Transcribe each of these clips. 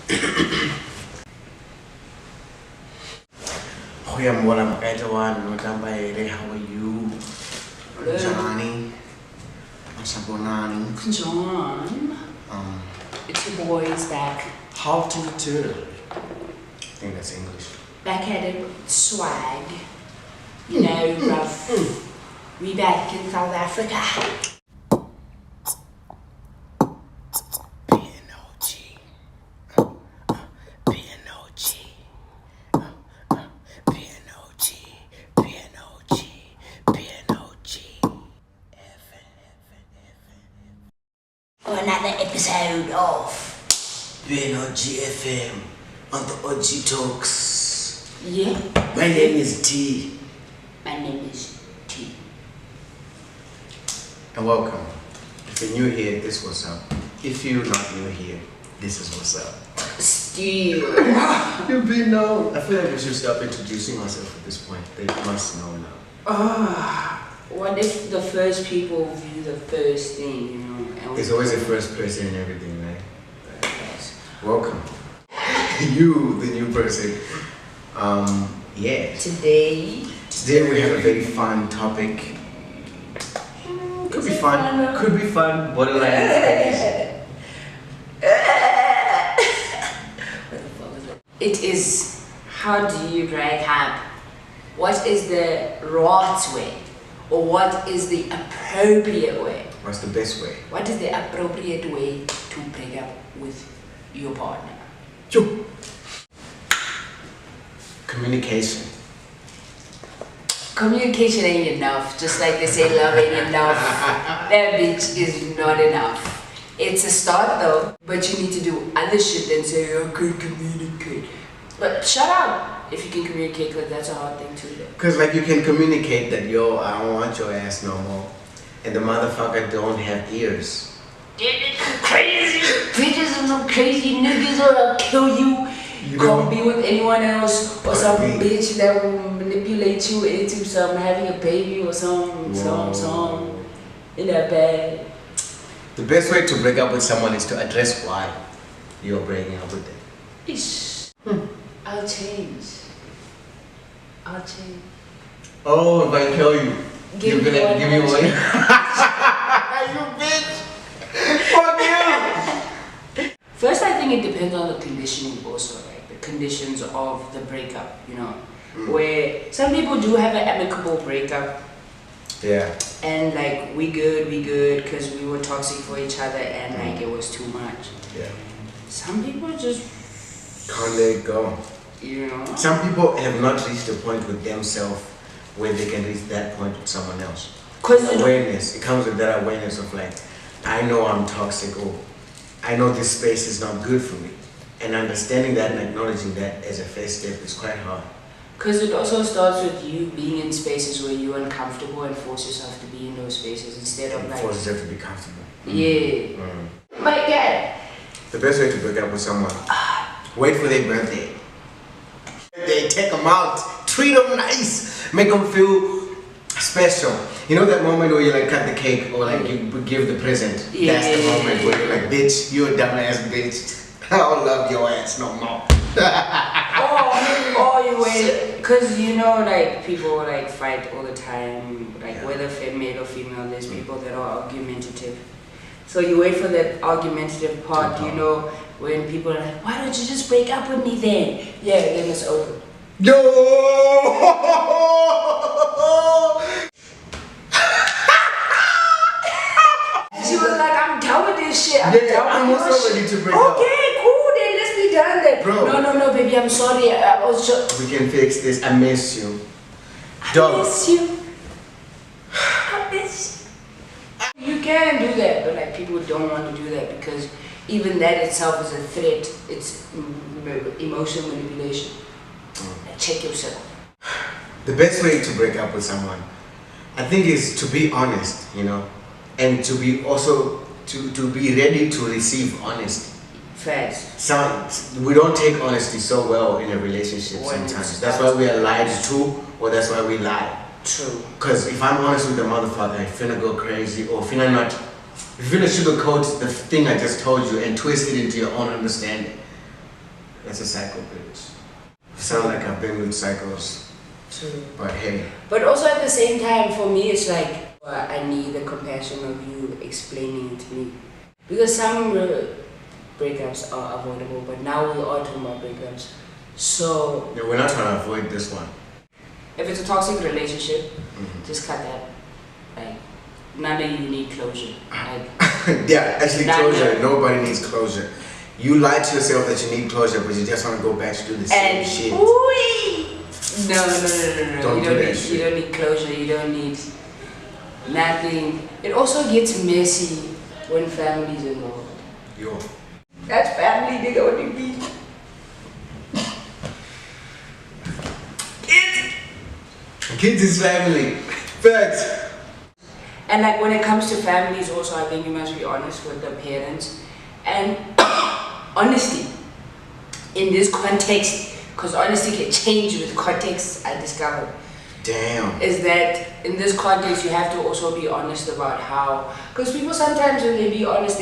How are you? Johnny. John. It's your boys back. How to do? I think that's English. Back at it, swag. You know, rough. We back in South Africa. BNOG. BNOG. BNOG. BNOG. BNOG. For another episode of BNOG FM on the OG Talks. Yeah. My name is T. My name is T. And welcome. If you're new here, this is what's up. If you're not new here, this is what's up. Steve. You've been known. I feel like we should stop introducing ourselves at this point. They must know now. What if the first people view the first thing, you know? And There's always a first person in everything, right? Yes. Welcome. You, the new person. Yeah. Today we have a very fun topic. Could be fun. Could be fun. Borderline crazy. What the fuck is it? It is, how do you break up? What is the right way? Or what is the appropriate way? What's the best way? What is the appropriate way to break up with your partner? Yo. Communication. Communication ain't enough. Just like they say love ain't enough. That bitch is not enough. It's a start though, but you need to do other shit than say, I could communicate. But shut up. If you can communicate, like that's a hard thing to do. Cause like you can communicate that yo, I don't want your ass no more, and the motherfucker don't have ears. Crazy bitches and some crazy niggas or I'll kill you. You Can't be with anyone else or some me. bitch that will manipulate you into some having a baby or some in that bad. The best way to break up with someone is to address why you're breaking up with them. Ish. I'll change. Oh, if I kill you, you're gonna give me away. You bitch! Fuck you! First, I think it depends on the conditioning also, right? The conditions of the breakup, you know. Where some people do have an amicable breakup. Yeah. And like, we good, because we were toxic for each other and like it was too much. Yeah. Some people just Can't let it go. You know? Some people have not reached a point with themselves where they can reach that point with someone else. Because awareness, it comes with that awareness of like, I know I'm toxic, or I know this space is not good for me. And understanding that and acknowledging that as a first step is quite hard. Because it also starts with you being in spaces where you're uncomfortable and force yourself to be in those spaces instead of like... Force yourself to be comfortable. Yeah. But yeah. The best way to break up with someone, wait for their birthday. They take them out, treat them nice, make them feel special. You know that moment where you like cut the cake or like you give the present? Yeah. That's the moment where you're like, bitch, you a dumbass bitch. I don't love your ass no more. or you wait, because you know like people like fight all the time, like whether male or female, there's people that are argumentative. So you wait for that argumentative part, you know, when people are like, why don't you just break up with me then? Yeah, then it's over. Yo! She was like, I'm done with this shit. I'm also ready to break up. Okay, cool, then let's be done then. Bro. No, baby, I'm sorry. I was just... We can fix this. I miss you. I miss you. I miss you. You can do that, but like people don't want to do that because even that itself is a threat. It's emotional manipulation. Like, check yourself. The best way to break up with someone, I think, is to be honest, you know, and to be also to be ready to receive honesty. Facts. We don't take honesty so well in a relationship sometimes. That's why we are lied to, or that's why we lie. True. Because if I'm honest with the motherfucker, I finna go crazy, or finna not, if you finna sugarcoat the thing I just told you and twist it into your own understanding, That's a cycle, bitch. Sound like I've been with cycles. True. But hey. But also at the same time, for me, it's like I need the compassion of you explaining it to me. Because some breakups are avoidable, but now we are talking about breakups. So Yeah, we're not trying to avoid this one. if it's a toxic relationship, just cut that. Like, none of you need closure. Like, yeah, actually closure. None. Nobody needs closure. You lie to yourself that you need closure, but you just want to go back to do the same shit. No. Don't do that shit. You don't need closure. You don't need nothing. It also gets messy when family's involved. Yo. That's family, nigga. What do you mean? Kids is family. Facts. And like when it comes to families also, I think you must be honest with the parents. And honesty in this context, because honesty can change with context, I discovered. Damn. Is that in this context you have to also be honest about how, because people sometimes when they be honest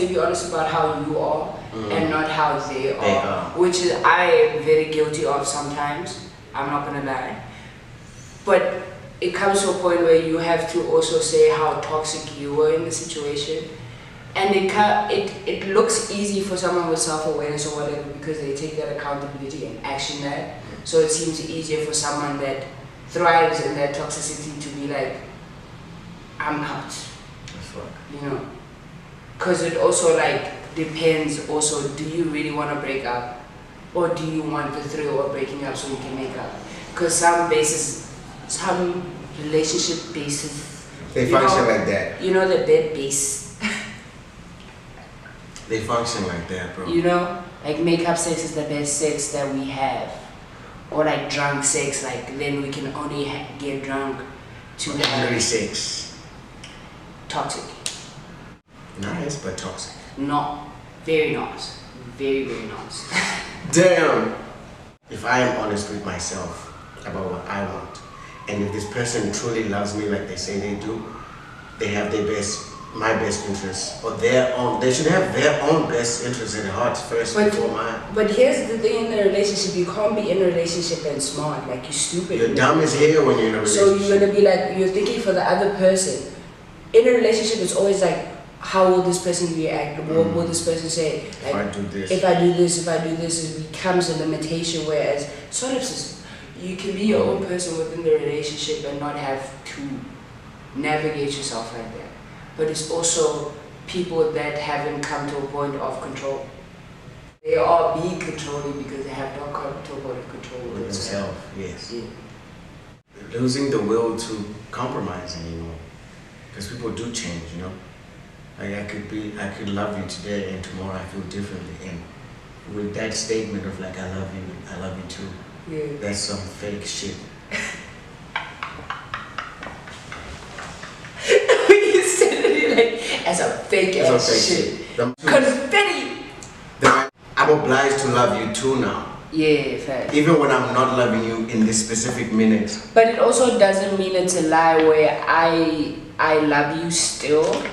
about how you are and not how they are. Which is I am very guilty of sometimes, I'm not gonna lie. But it comes to a point where you have to also say how toxic you were in the situation. And it looks easy for someone with self-awareness or whatever because they take that accountability and action that. So it seems easier for someone that thrives in that toxicity to be like, I'm out. You know? Because it also like depends also, do you really want to break up? Or do you want the thrill of breaking up so you can make up? Because some relationship bases, they function like that. You know, the bed base. They function like that, bro. You know, like makeup sex is the best sex that we have. Or like drunk sex, like then we can only get drunk to have sex. Toxic. Nice, but toxic. No, very nice. Very, very nice. Damn. If I am honest with myself about what I want, and if this person truly loves me like they say they do, they have my best interests, or their own. They should have their own best interests in their hearts first before mine. But here's the thing in a relationship, you can't be in a relationship and smart, like you're stupid. You're dumb as hell when you're in a relationship. So you're gonna be like, you're thinking for the other person. In a relationship, it's always like, how will this person react? What will this person say? Like, if I do this, it becomes a limitation, whereas sort of you can be your own person within the relationship and not have to navigate yourself like that. But it's also people that haven't come to a point of control. They are being controlling because they have not come to a point of control with themselves. Yes. Yeah. Losing the will to compromise anymore. Because people do change, you know. Like I could love you today and tomorrow I feel differently. And with that statement of like I love you too. Yeah. That's some fake shit. You said it like as a fake ass shit. Confetti! I'm obliged to love you too now. Yeah, fair. Even when I'm not loving you in this specific minute. But it also doesn't mean it's a lie where I love you still,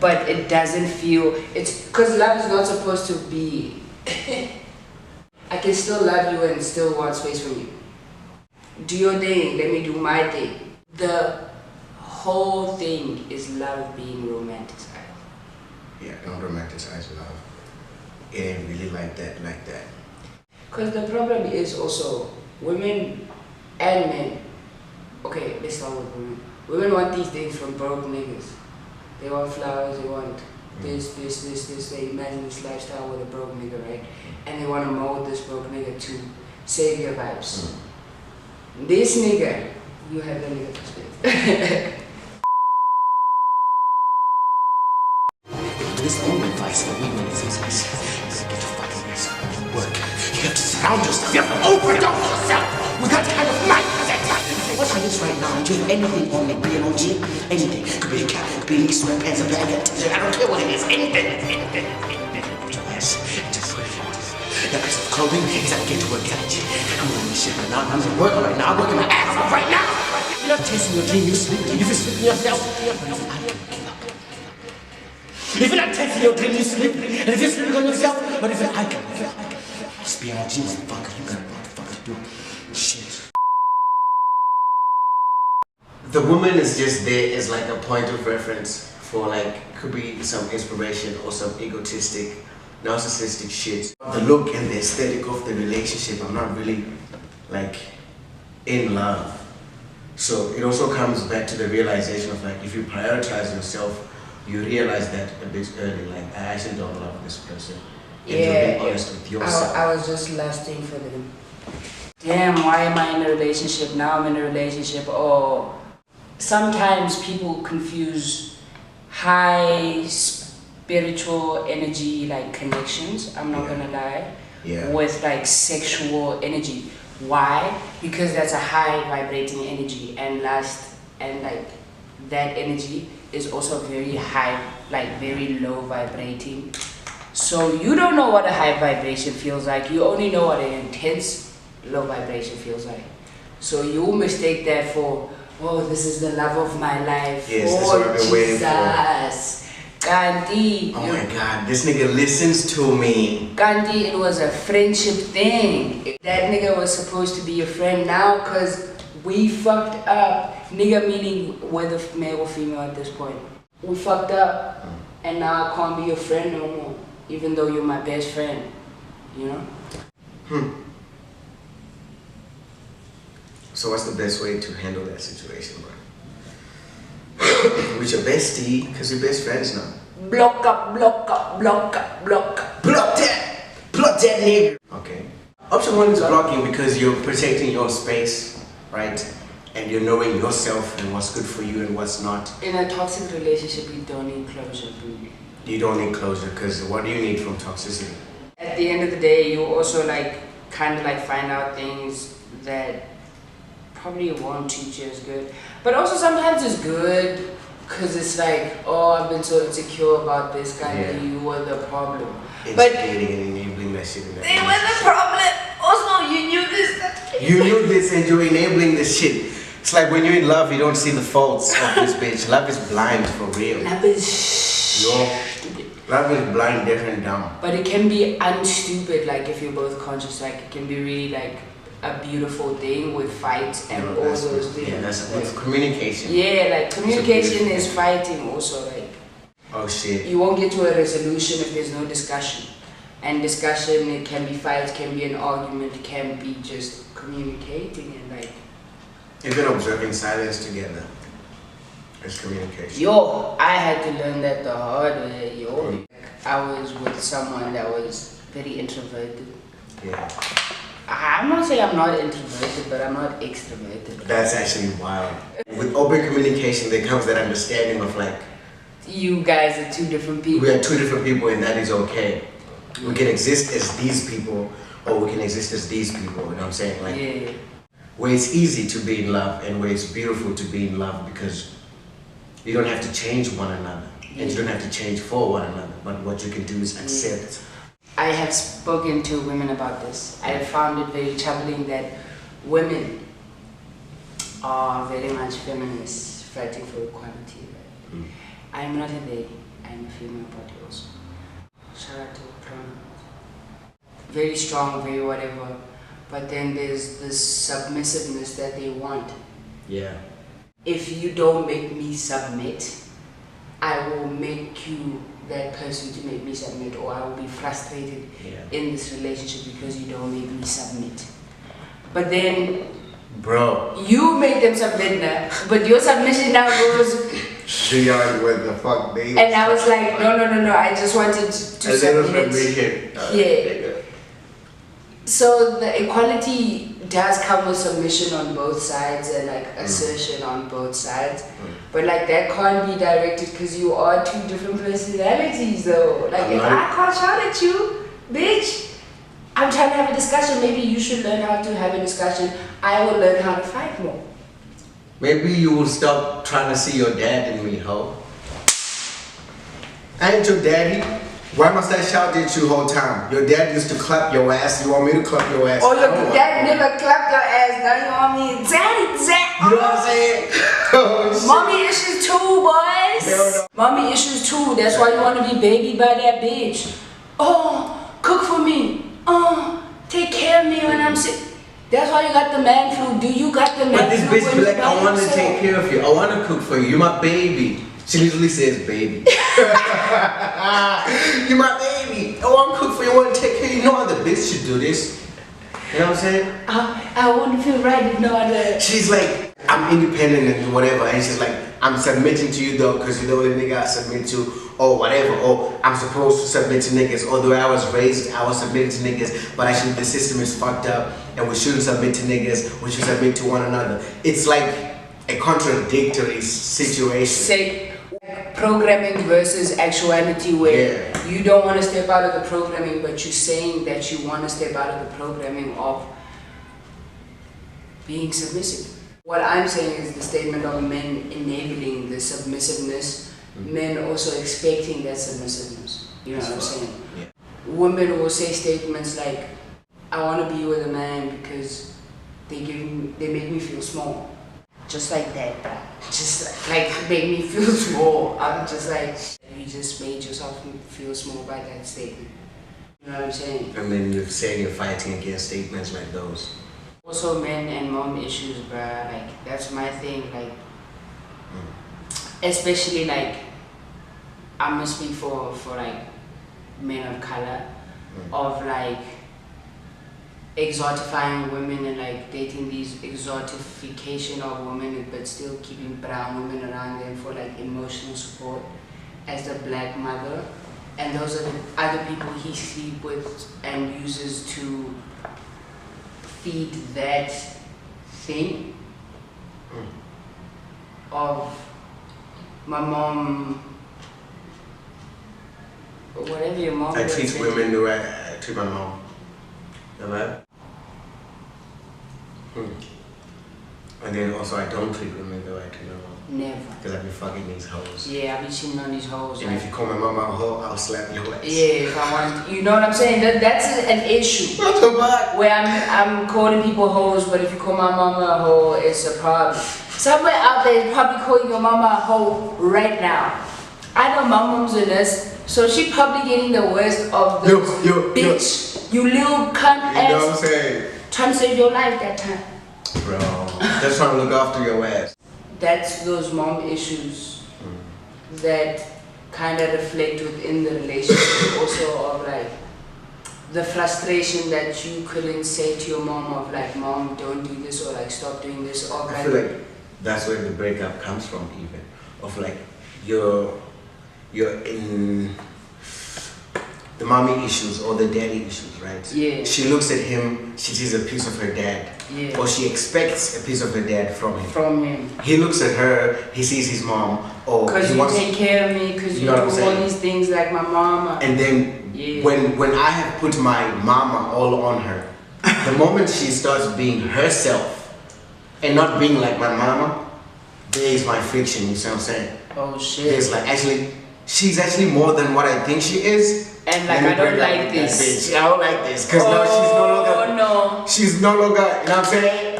but it doesn't feel, it's because love is not supposed to be I can still love you and still want space from you. Do your thing, let me do my thing. The whole thing is love being romanticized. Yeah, don't romanticize love. It ain't really like that. Because the problem is also women and men. Okay, let's start with women. Women want these things from broke niggas. They want flowers, they want this. They imagine this lifestyle with a broke nigga, right? And they want to mold this broke nigga to savior vibes. This nigga, you have the nigga perspective. This only advice that we want is get your fucking ass to work. You have to surround yourself. You have to overdose yourself with that kind of mindset. What's on this right now? Do you have anything on me? BNOG? Anything. Could be a cap, could be sweatpants, a bag of t-shirt. I don't care what it is. Anything. Put your ass into put it on. That piece of clothing is how to get to work. I'm doing this shit right now. I'm working right now. I'm working my ass off right now. You're not chasing your dream. You're sleeping. You're sleeping yourself. If you're not taking your dream, you sleep. And if you're sleeping on yourself, but if I can, It's BNOG, motherfucker. You got motherfucker do shit. The woman is just there as like a point of reference for like, could be some inspiration or some egotistic, narcissistic shit. The look and the aesthetic of the relationship, I'm not really like in love. So it also comes back to the realization of like, if you prioritize yourself, you realize that a bit early, like I actually don't love this person. And you're being honest with yourself. I was just lusting for them. Damn, why am I in a relationship? Now I'm in a relationship. Or sometimes people confuse high spiritual energy like connections, I'm not gonna lie, with like sexual energy. Why? Because that's a high vibrating energy, and lust and like that energy is also very high, like very low vibrating. So you don't know what a high vibration feels like, you only know what an intense low vibration feels like. So you mistake that for, oh, this is the love of my life. Yes, that's what I've been waiting for. Gandhi. Oh my god, this nigga listens to me. Gandhi, it was a friendship thing. That nigga was supposed to be your friend now because we fucked up. Nigga meaning whether male or female at this point. We fucked up and now I can't be your friend no more. Even though you're my best friend, you know? So what's the best way to handle that situation, bro? With your bestie, because you're best friends now. Block up, block up, block up, block up. Block that nigga. Okay. Option 1 is blocking because you're protecting your space, right? And you're knowing yourself and what's good for you and what's not. In a toxic relationship, you don't need closure, bro. You don't need closure because what do you need from toxicity? At the end of the day, you also like kind of like find out things that probably won't teach you as good. But also sometimes it's good because it's like, oh, I've been so insecure about this guy, you were the problem. Instigating and enabling that shit in that they were the problem. Also, you knew this. You knew this and you're enabling this shit. It's like when you're in love, you don't see the faults of this bitch. Love is blind for real. Love is stupid. Love is blind, deaf and dumb. But it can be unstupid, like if you're both conscious, like it can be really like a beautiful thing with fights and all those things. Yeah, that's with communication. Yeah, like communication is fighting also, like. Oh shit. You won't get to a resolution if there's no discussion. And discussion, it can be fights, can be an argument, it can be just communicating and like. Even observing silence together is communication. Yo, I had to learn that the hard way, yo. I was with someone that was very introverted. Yeah. I'm not saying I'm not introverted, but I'm not extroverted. That's actually wild. With open communication, there comes that understanding of like, you guys are two different people. we are two different people and that is okay. We can exist as these people or we can exist as these people, you know what I'm saying? Like, where it's easy to be in love and where it's beautiful to be in love because you don't have to change one another and you don't have to change for one another, but what you can do is accept. I have spoken to women about this. I have found it very troubling that women are very much feminists fighting for equality. Right? I'm not a they, I'm a female body also. Shout out to pronouns. Very strong, very whatever. But then there's this submissiveness that they want. Yeah. If you don't make me submit, I will make you that person to make me submit, or I will be frustrated in this relationship because you don't make me submit. But then, bro, you make them submit now, but your submission now goes. Beyond what the fuck, baby. And I was like, no, I just wanted to submit. Yeah. So the equality does come with submission on both sides and like assertion on both sides, but like that can't be directed because you are two different personalities though. Like if I can't shout at you, bitch, I'm trying to have a discussion. Maybe you should learn how to have a discussion. I will learn how to fight more. Maybe you will stop trying to see your dad in me, ho. I ain't your daddy. Why must I shout at you the whole time? Your dad used to clap your ass. You want me to clap your ass? Oh, your dad never clapped your ass. Now you want me, daddy, you know what I'm saying? Oh, mommy issues too, boys. Mommy issues too. That's why you want to be baby by that bitch. Oh, cook for me. Oh, I'm saying. That's why you got the man flu. Do you got the man But this flu? bitch be like, I want to take care of you. I want to cook for you. You're my baby. She literally says baby. You're my baby. I want to cook for you. I want to take care of you. No other bitch should do this. You know what I'm saying? I wouldn't feel right if no other. She's like, I'm independent and whatever. And she's like, I'm submitting to you though, because you're the only nigga I submit to, or whatever. Or I'm supposed to submit to niggas. Or the way I was raised, I was submitting to niggas. But actually, the system is fucked up, and we shouldn't submit to niggas. We should submit to one another. It's like a contradictory situation. Say programming versus actuality, where you don't want to step out of the programming, but you're saying that you want to step out of the programming of being submissive. What I'm saying is the statement of men enabling the submissiveness, men also expecting that submissiveness. You know what I'm saying? Yeah. Women will say statements like, I want to be with a man because they make me feel small. Just like that, bro. Just like make me feel small. I'm just like, you just made yourself feel small by that statement. You know what I'm saying? And then you're saying you're fighting against statements like those. Also men and mom issues, bruh, like that's my thing, like especially like I'm gonna speak for like men of color, of like exotifying women and like dating these exotification of women, but still keeping brown women around them for like emotional support as the black mother, and those are the other people he sleep with and uses to feed that thing of my mom, or whatever your mom. I treat women the way I treat my mom. Alright? And then also I don't treat women the way I treat my mom. Never. Because I be fucking these hoes. Yeah, I be cheating on these hoes. And if you call my mama a hoe, I'll slap your ass. Yeah, if I want, you know what I'm saying? That's an issue. What the fuck? Where I'm calling people hoes, but if you call my mama a hoe, it's a problem. Somewhere out there is probably calling your mama a hoe right now. I know my mom's a nurse, so she probably getting the worst of the bitch. You little cunt ass. You know what I'm saying? Trying to save your life that time. Bro, just trying to look after your ass. That's those mom issues that kind of reflect within the relationship also of like the frustration that you couldn't say to your mom of like, mom, don't do this, or like stop doing this, or I feel like that's where the breakup comes from, even of like you're in the mommy issues or the daddy issues, right? Yeah. She looks at him, she sees a piece of her dad. Yeah. Or she expects a piece of her dad from him. From him. He looks at her, he sees his mom, or because he you wants take care of me, because you know do what I'm all saying? these things like my mama. And then when I have put my mama all on her, the moment she starts being herself and not being like my mama, there is my friction, you see what I'm saying? Oh shit. There's like she's actually more than what I think she is. And like, I don't like this. I don't like this. Because now she's no longer. No. She's no longer, you know what I'm saying?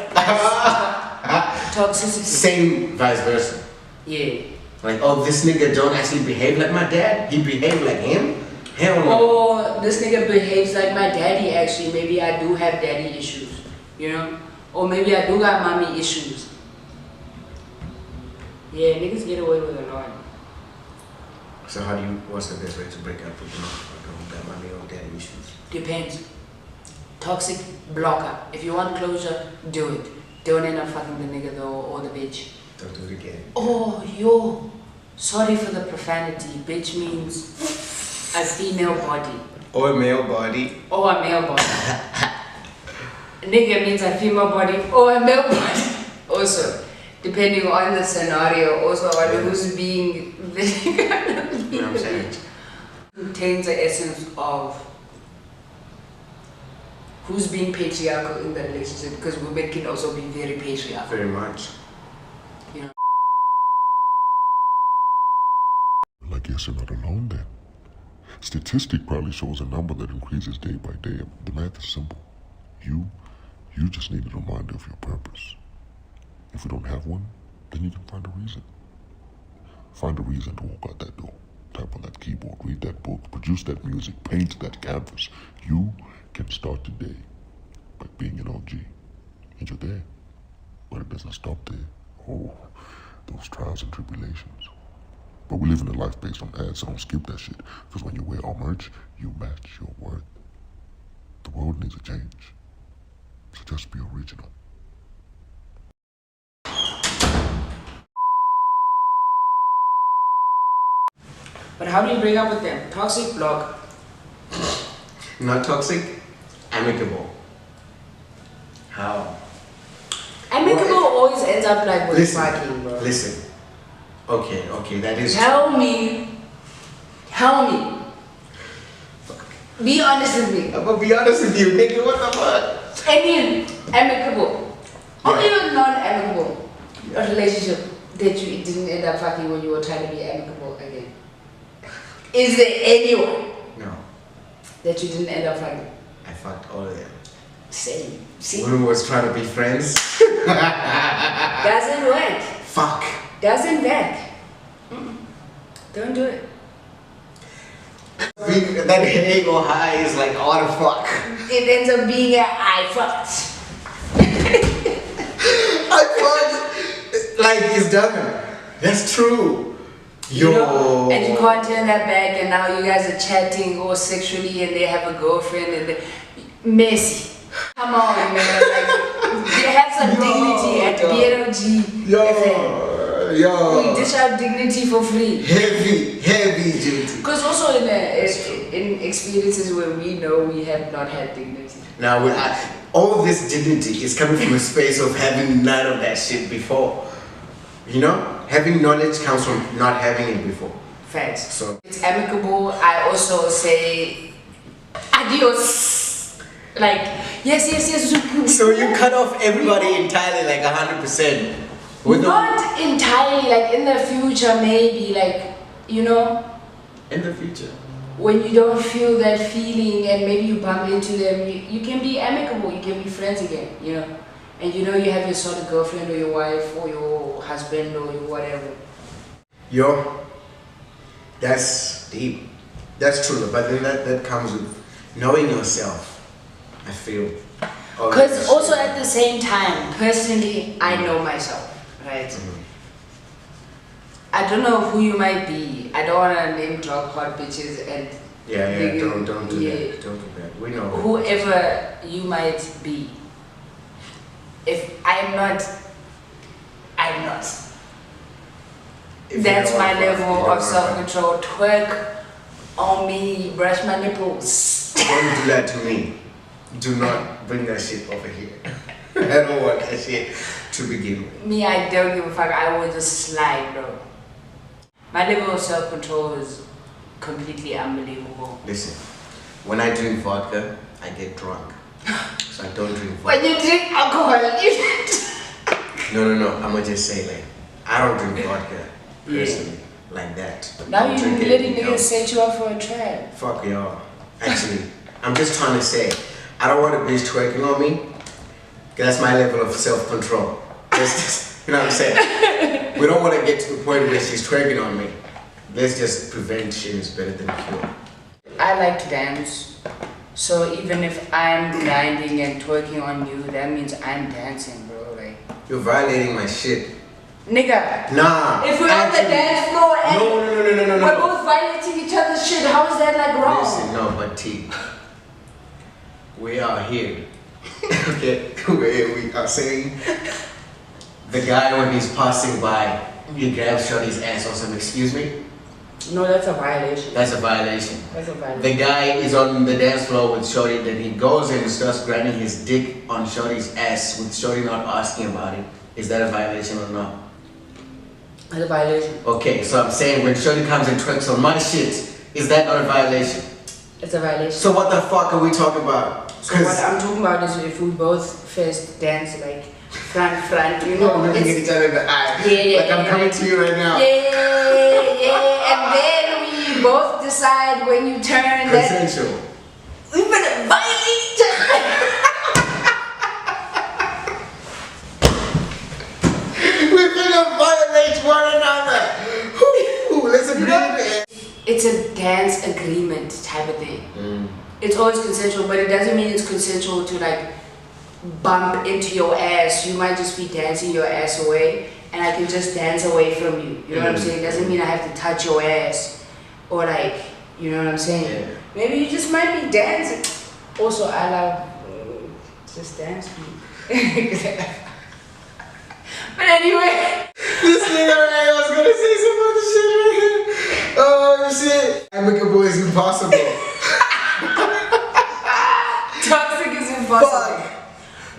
Toxicity. Same vice versa. Yeah. Like, oh, this nigga don't actually behave like my dad. He behave like him. Hell no. Oh, this nigga behaves like my daddy actually. Maybe I do have daddy issues. You know? Or maybe I do got mommy issues. Yeah, niggas get away with a lot. So what's the best way to break up with the motherfucker who got mommy or daddy issues? Depends. Toxic blocker. If you want closure, do it. Don't end up fucking the nigga though, or the bitch. Don't do it again. Oh, yo. Sorry for the profanity. Bitch means a female body. Or a male body. Or a male body. Nigga means a female body or a male body. Also, depending on the scenario, also on who's being the nigga. You know what I'm saying? Contains the essence of who's being patriarchal in the relationship, because women can also be very patriarchal. Very much. You know. I guess you're not alone then. Statistic probably shows a number that increases day by day. The math is simple. You just need a reminder of your purpose. If you don't have one, then you can find a reason. Find a reason to walk out that door. Type on that keyboard, read that book, produce that music, paint that canvas. You can start today. like being an OG. And you're there. But it doesn't stop there. Oh, those trials and tribulations. But we live in a life based on ads, so don't skip that shit. Because when you wear our merch, you match your worth. The world needs a change. So just be original. But how do you break up with them? Toxic, block. Not toxic, amicable. How? Amicable always ends up like with Listen, fucking, bro. listen. Okay, that is Tell me. Be honest with me. I'm gonna be honest with you, nigga, what the fuck? Any amicable or Yeah. even non-amicable relationship that you didn't end up fucking when you were trying to be amicable again? Is there anyone No, that you didn't end up fucking? I fucked all of them. Same. See? When we was trying to be friends. Doesn't work. Fuck. Doesn't work. Don't do it. That hang or high is like, oh the fuck. It ends up being a I fucked. I fucked. Like, it's done. That's true. Yo. You know, and you can't turn that back, and now you guys are chatting all sexually, and they have a girlfriend, and they messy. Come on, man. Like, they have some dignity at BNOG. Yo. We dish out dignity for free. Heavy duty. Because also in experiences where we know we have not had dignity. Now, all this dignity is coming from a space of having none of that shit before. You know? Having knowledge comes from not having it before. Facts. So It's amicable. I also say adios. Like, yes. So you cut off everybody entirely, like 100%. Not entirely, like in the future maybe, like, you know, In the future. when you don't feel that feeling and maybe you bump into them, you can be amicable, you can be friends again, you know. And you know you have your sort of girlfriend or your wife or your husband or your whatever. Yo, that's deep. That's true, but then that comes with knowing yourself, I feel. Because also at the same time, personally, I know myself, right? I don't know who you might be. I don't want to name drop hot bitches and Yeah, nigga, don't do yeah. that. Don't do that. We know. Whoever you might be. If I'm not, I'm not. If That's you my don't level want of to, self-control. Twerk on me, brush my nipples. don't do that to me. Do not bring that shit over here. I don't want that shit to begin with. Me, I don't give a fuck. I will just slide, bro. My level of self-control is completely unbelievable. Listen, when I drink vodka, I get drunk. So I don't drink vodka. When you drink alcohol, you No. I'ma just say, like, I don't drink vodka personally, like that. now I don't you're drink letting anything niggas else. set you up for a trap. Fuck y'all. Actually, I'm just trying to say, I don't want a bitch twerking on me. 'Cause that's my level of self-control. You know what I'm saying? We don't want to get to the point where she's twerking on me. Let's just prevention is better than cure. I like to dance. So even if I'm grinding and twerking on you, that means I'm dancing, bro. Like, You're violating my shit. nigga. Nah. If we're on the actually, dance floor and No. we're both violating each other's shit, how is that like wrong? Listen, no, but T. We are here. Okay, where we are saying the guy when he's passing by, he grabs Shorty's ass or some, excuse me? No, that's a violation. That's a violation. That's a violation. The guy is on the dance floor with Shorty, then he goes and starts grinding his dick on Shorty's ass with Shorty not asking about it. Is that a violation or not? That's a violation. Okay, so I'm saying when Shorty comes and twerks on my shit, is that not a violation? It's a violation. So what the fuck are we talking about? So what I'm talking about is if we both first dance like front, you know. looking at each other in the eye. Like I'm coming to you right now. Yeah. And then we both decide when you turn that Consensual. we better violate each other. We're gonna violate one another. Ooh, let's agree to it. It's a dance agreement type of thing. It's always consensual, but it doesn't mean it's consensual to like bump into your ass. You might just be dancing your ass away, and I can just dance away from you. You know what I'm saying? Doesn't mean I have to touch your ass, or like, you know what I'm saying? Yeah. Maybe you just might be dancing. Also, I love just dance me. But anyway, This nigga right, I was gonna say some other shit right here. Oh shit. Amicable is impossible. toxic is impossible. Fuck.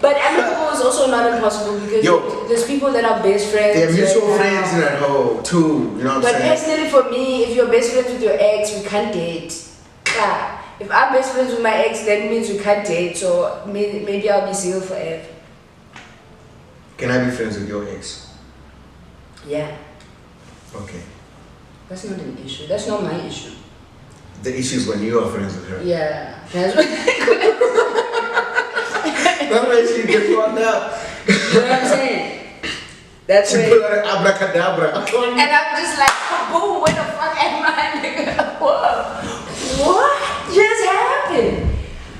But amicable is also not impossible because there's people that are best friends. They're mutual and, friends in that whole too, you know what But I'm saying? personally for me, if you're best friends with your ex, we can't date. Yeah. If I'm best friends with my ex, that means we can't date. So maybe I'll be single forever. Can I be friends with your ex? Yeah. Okay. That's not an issue. That's not my issue. The issue is when you are friends with her. Yeah. That's what That makes you get fucked up. you know what I'm saying? That's She when, put out an abracadabra. and I'm just like, boom, where the fuck am I? Nigga? Whoa. What just happened?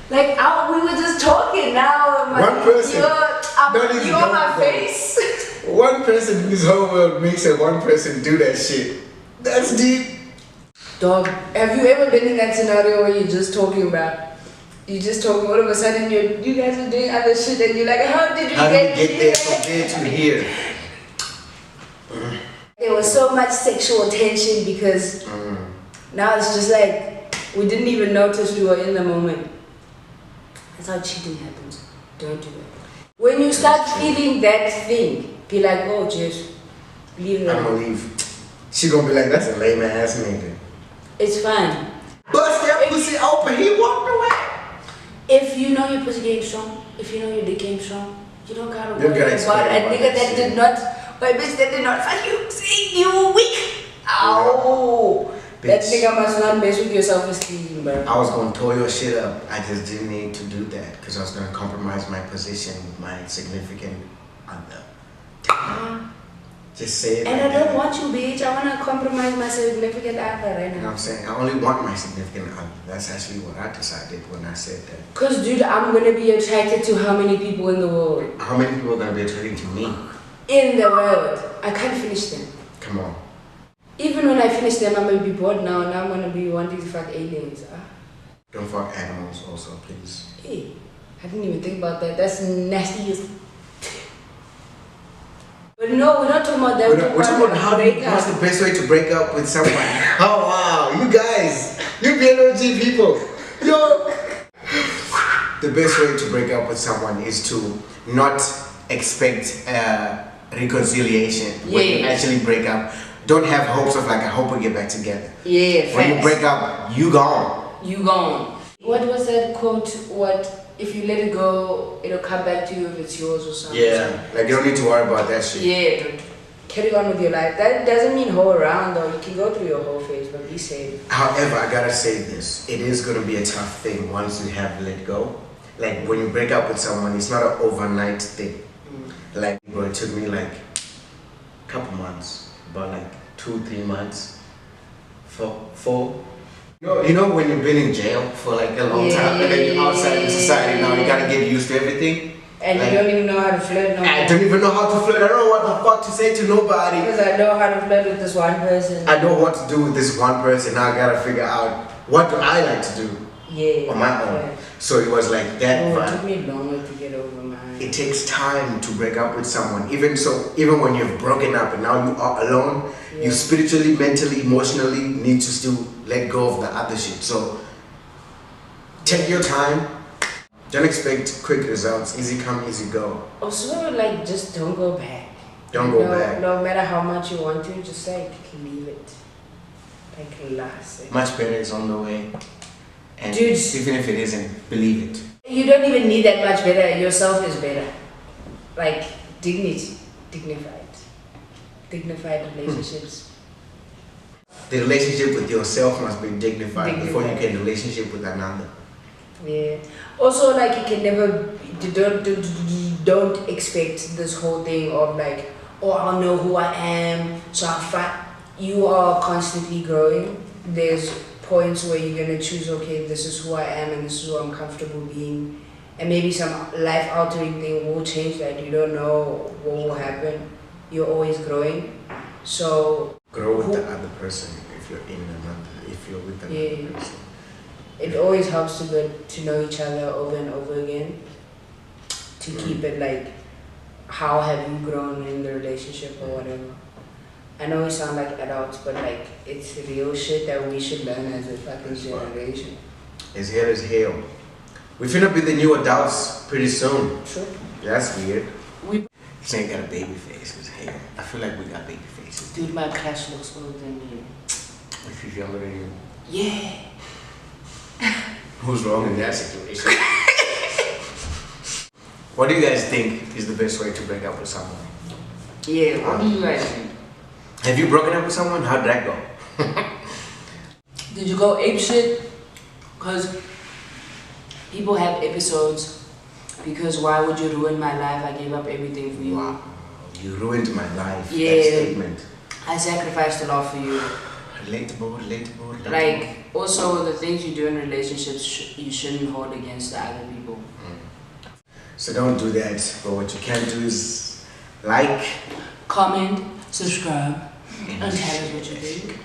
Like, we were just talking now. One person. Don't even You're on my know, face. One person in this whole world makes a one person do that shit. That's deep. Dog, have you ever been in that scenario where you're just talking about, all of a sudden you guys are doing other shit and you're like, how did you How get did we get there here? from there to here? There was so much sexual tension because now it's just like, we didn't even notice we were in the moment. That's how cheating happens. Don't do it. When you start feeling that thing, be like, oh, just leave it. I'm gonna leave. She gonna be like, that's a lame ass nigga. It's fine. Bust that pussy open, he walked away. If you know your pussy game strong, if you know your dick game strong, you don't gotta You worry gotta about explain a about nigga that that shit. did not, or a bitch that did not fuck you, saying you weak. Ow. That Bitch. nigga must not mess with your self-esteem, bro. I was gonna tore your shit up. I just didn't need to do that because I was gonna compromise my position with my significant other. Just say it. And like I don't that. want you, bitch. I wanna compromise my significant other right You know what now. I'm saying? I only want my significant other. That's actually what I decided when I said that. Cause dude, I'm gonna be attracted to how many people in the world? How many people are gonna be attracted to me? In the world. I can't finish them. Come on. Even when I finish them, I'm gonna be bored now and I'm gonna be wanting to fuck aliens. Don't fuck animals also, please. Hey, I didn't even think about that. That's nasty as. But no, we're not talking about that. We're talking about what's the best way to break up with someone. Oh wow, you guys, you BNOG people. Yo. The best way to break up with someone is to not expect reconciliation when you Yeah. actually break up. Don't have hopes of like, I hope we get back together. Yeah, When you facts. break up, you gone. You gone. What was that quote? What if you let it go, it'll come back to you if it's yours or something. Yeah, like you don't need to worry about that shit. Yeah, dude. Carry on with your life. That doesn't mean hold around though. You can go through your whole phase, but be safe. However, I gotta say this, it is gonna be a tough thing once you have let go. Like when you break up with someone, it's not an overnight thing. Like bro, it took me like a couple months, about like 2-3 months, four. You know when you've been in jail for like a long time and then you're outside in society now, you gotta get used to everything. And Like, you don't even know how to flirt no I more. don't even know how to flirt. I don't know what the fuck to say to nobody. Because I know how to flirt with this one person. I know what to do with this one person. Now I gotta figure out what do I like to do Yeah. on my own. So it was like that. Oh, it But took me longer to get over mine. it takes time to break up with someone. Even when you've broken up and now you are alone, you spiritually, mentally, emotionally need to still let go of the other shit. So take your time. Don't expect quick results. Easy come, easy go. Also, like, just don't go back. Don't go back. No matter how much you want to, just like leave it. Like last. Much better is on the way. And Dude. even if it isn't, believe it. You don't even need that much better. Yourself is better. Like dignity, dignified relationships. The relationship with yourself must be dignified before you Dignified. get a relationship with another. Yeah. Also, like you can never don't expect this whole thing of like, oh, I'll know who I am, so I'll fight. You are constantly growing. There's points where you're gonna choose, okay, this is who I am and this is who I'm comfortable being, and maybe some life-altering thing will change that. You don't know what will happen. You're always growing, so grow with the other person if you're with another person. It always helps to get to know each other over and over again. To keep it like, how have you grown in the relationship or whatever. I know we sound like adults, but like it's real shit that we should learn as a fucking generation. As hell as hell. We finna be the new adults pretty soon. True. That's weird. We This ain't got a baby face as hell. I feel like we got baby faces. Dude, my crush looks older than you. If she's younger than you. Yeah. Who's wrong in that situation? What do you guys think is the best way to break up with someone? Yeah, what do you guys think? Have you broken up with someone? How'd that go? Did you go ape shit? Because people have episodes. Because why would you ruin my life? I gave up everything for you. Wow. You ruined my life. Yeah. That statement. I sacrificed a lot for you. Relatable. Like, also the things you do in relationships, you shouldn't hold against the other people. So don't do that. But what you can do is like, Comment, subscribe, and tell us what you think.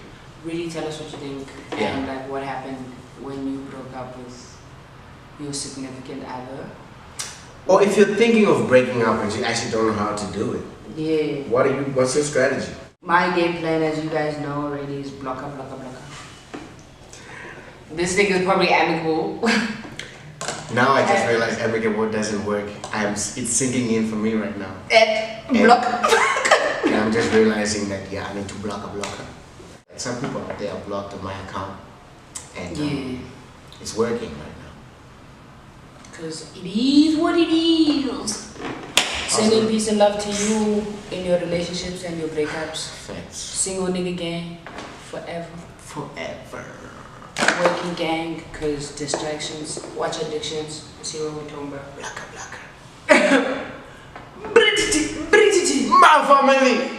Really tell us what you think. Yeah. And like what happened when you broke up with your significant other. or if you're thinking of breaking up and you actually don't know how to do it. Yeah. What's your strategy? My game plan, as you guys know already, is blocker. This thing is probably amicable. Now I just realized amicable doesn't work. It's sinking in for me right now. Block. And I'm just realizing that I need to block a blocker. Some people out there are blocked on my account, and it's working right now. Because it is what it is. Sending peace and love to you in your relationships and your breakups. Facts. Single nigga gang, forever. Forever. Working gang, because distractions, watch addictions, see what we're talking about. Blocker. Bridget. My family.